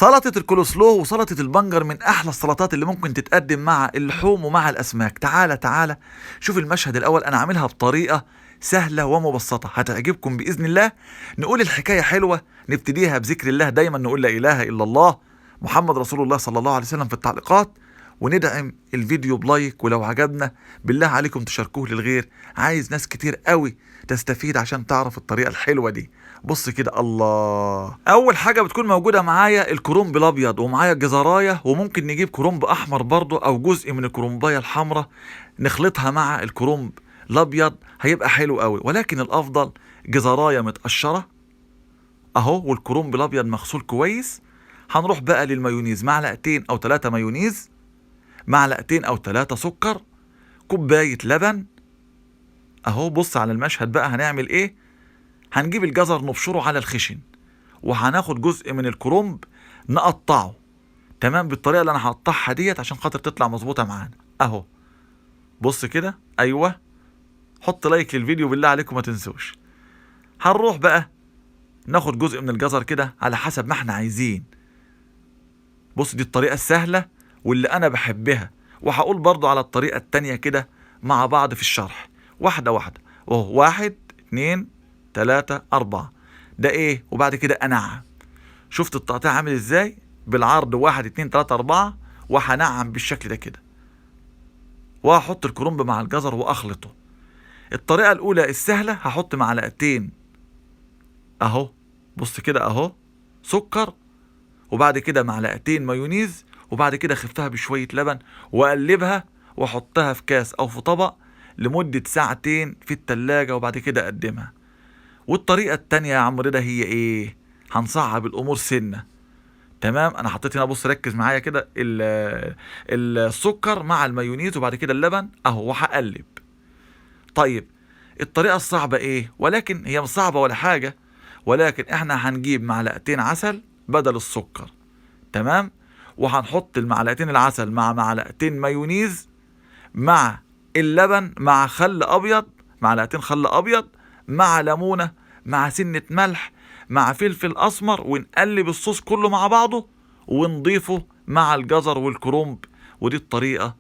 سلطة الكولسلو وسلطة البنجر من أحلى السلطات اللي ممكن تتقدم مع اللحوم ومع الأسماك. تعالى شوف المشهد الأول، أنا عاملها بطريقة سهلة ومبسطة هتعجبكم بإذن الله. نقول الحكاية حلوة، نبتديها بذكر الله، دايما نقول لا إله إلا الله محمد رسول الله صلى الله عليه وسلم في التعليقات، وندعم الفيديو بلايك، ولو عجبنا بالله عليكم تشاركوه للغير. عايز ناس كتير قوي تستفيد عشان تعرف الطريقة الحلوة دي. بص كده، الله. اول حاجة بتكون موجودة معايا الكرنب الابيض، ومعايا الجزراية، وممكن نجيب كرنب احمر برضو او جزء من الكرنباية الحمراء نخلطها مع الكرنب الابيض، هيبقى حلو قوي. ولكن الافضل جزراية متقشرة اهو، والكرنب الابيض مغسول كويس. هنروح بقى للمايونيز، معلقتين او 3 مايونيز، معلقتين او 3 سكر، كوباية لبن اهو. بص على المشهد بقى، هنعمل ايه؟ هنجيب الجزر نبشره على الخشن، وهناخد جزء من الكرنب نقطعه تمام بالطريقة اللي انا هقطعها ديت عشان خاطر تطلع مظبوطة معانا اهو. بص كده، ايوه. حط لايك للفيديو بالله عليكم ما تنسوش. هنروح بقى ناخد جزء من الجزر كده على حسب ما احنا عايزين. بص، دي الطريقة السهلة واللي انا بحبها، وهقول برضو على الطريقة التانية كده مع بعض في الشرح واحدة واحدة. وهو 1 2 3 4 ده ايه، وبعد كده انعم. شفت التقطيع عامل ازاي؟ بالعرض 1 2 3 4، وهنعم بالشكل ده كده، وهحط الكرنب مع الجزر واخلطه. الطريقة الاولى السهلة، هحط معلقتين اهو، بص كده اهو، سكر، وبعد كده معلقتين مايونيز، وبعد كده خفتها بشوية لبن واقلبها واحطها في كاس او في طبق لمدة 2 ساعة في التلاجة، وبعد كده اقدمها. والطريقة التانية يا عم رضا هي ايه؟ هنصعب الامور سنة. تمام، انا حطيت هنا، بص ركز معايا كده، السكر مع المايونيز وبعد كده اللبن اهو، وهقلب. طيب الطريقة الصعبة ايه؟ ولكن هي مش صعبة ولا حاجة، ولكن احنا هنجيب معلقتين عسل بدل السكر، تمام، وهنحط المعلقتين العسل مع معلقتين مايونيز مع اللبن مع خل ابيض، معلقتين خل ابيض مع ليمونة مع سنة ملح مع فلفل اسمر، ونقلب الصوص كله مع بعضه ونضيفه مع الجزر والكرنب. ودي الطريقة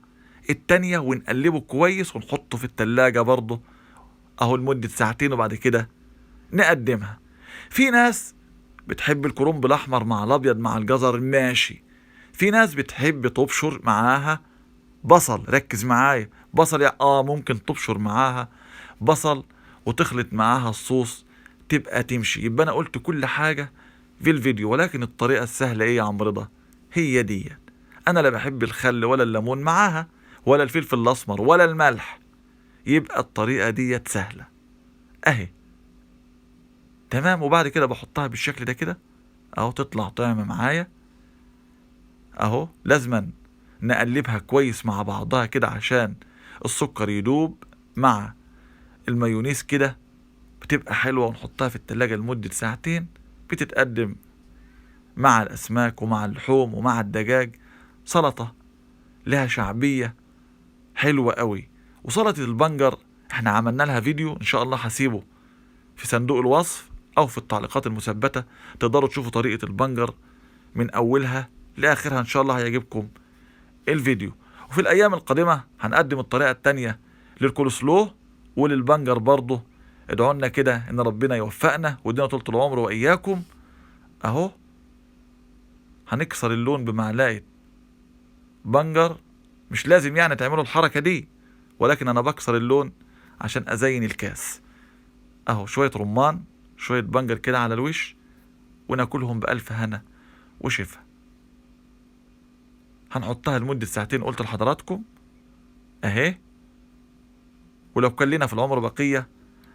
التانية، ونقلبه كويس ونحطه في التلاجة برضه اهو لمدة 2 ساعة، وبعد كده نقدمها. في ناس بتحب الكرنب الاحمر مع الابيض مع الجزر، ماشي. في ناس بتحب تبشر معاها بصل، ركز معايا، بصل ممكن تبشر معاها بصل وتخلط معاها الصوص تبقى تمشي. يبقى انا قلت كل حاجة في الفيديو، ولكن الطريقة السهلة ايه يا عم رضا؟ هي دي. انا لا بحب الخل ولا الليمون معاها ولا الفلفل الاسمر ولا الملح، يبقى الطريقة دي سهلة اهي، تمام. وبعد كده بحطها بالشكل ده كده اهو، تطلع طعم معايا اهو. لازما نقلبها كويس مع بعضها كده عشان السكر يدوب مع المايونيز كده، بتبقى حلوة. ونحطها في التلاجة لمدة 2 ساعة، بتتقدم مع الأسماك ومع اللحوم ومع الدجاج. سلطة لها شعبية حلوة قوي. وسلطة البنجر احنا عملنا لها فيديو، ان شاء الله هسيبه في صندوق الوصف او في التعليقات المثبتة، تقدروا تشوفوا طريقة البنجر من اولها لاخرها، ان شاء الله هيعجبكم الفيديو. وفي الايام القادمة هنقدم الطريقة التانية للكولسلو وللبنجر برضه. ادعوا لنا كده ان ربنا يوفقنا ويدينا طولة العمر واياكم اهو. هنكسر اللون بمعلقة بنجر، مش لازم يعني تعملوا الحركة دي، ولكن انا بكسر اللون عشان ازين الكاس اهو. شوية رمان، شوية بنجر كده على الوش، وناكلهم بألف هنا وشفا. هنحطها لمدة 2 ساعة قلت لحضراتكم اهي. ولو كان لنا في العمر بقية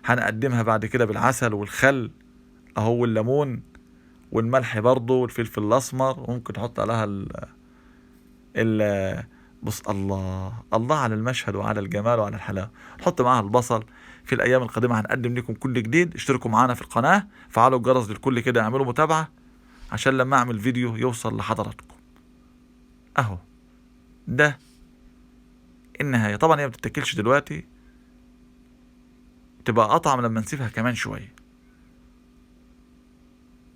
هنقدمها بعد كده بالعسل والخل اهو، والليمون والملح برضه والفلفل الاسمر، وممكن نحط عليها بص، الله على المشهد وعلى الجمال وعلى الحلاوة. نحط معاها البصل. في الايام القادمة هنقدم لكم كل جديد. اشتركوا معانا في القناة، فعلوا الجرس للكل كده، اعملوا متابعة عشان لما اعمل فيديو يوصل لحضراتكم اهو. ده النهاية. طبعا هي ما بتتاكلش دلوقتي، تبقى اطعم لما نسيبها كمان شوية.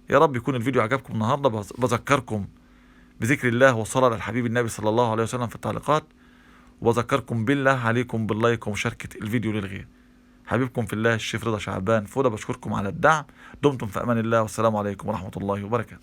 يا رب يكون الفيديو عجبكم النهاردة. بذكركم بذكر الله والصلاة على الحبيب النبي صلى الله عليه وسلم في التعليقات، وذكركم بالله عليكم باللايك ومشاركة الفيديو للغير. حبيبكم في الله الشيخ رضا شعبان فوده، بشكركم على الدعم. دمتم في أمان الله، والسلام عليكم ورحمة الله وبركاته.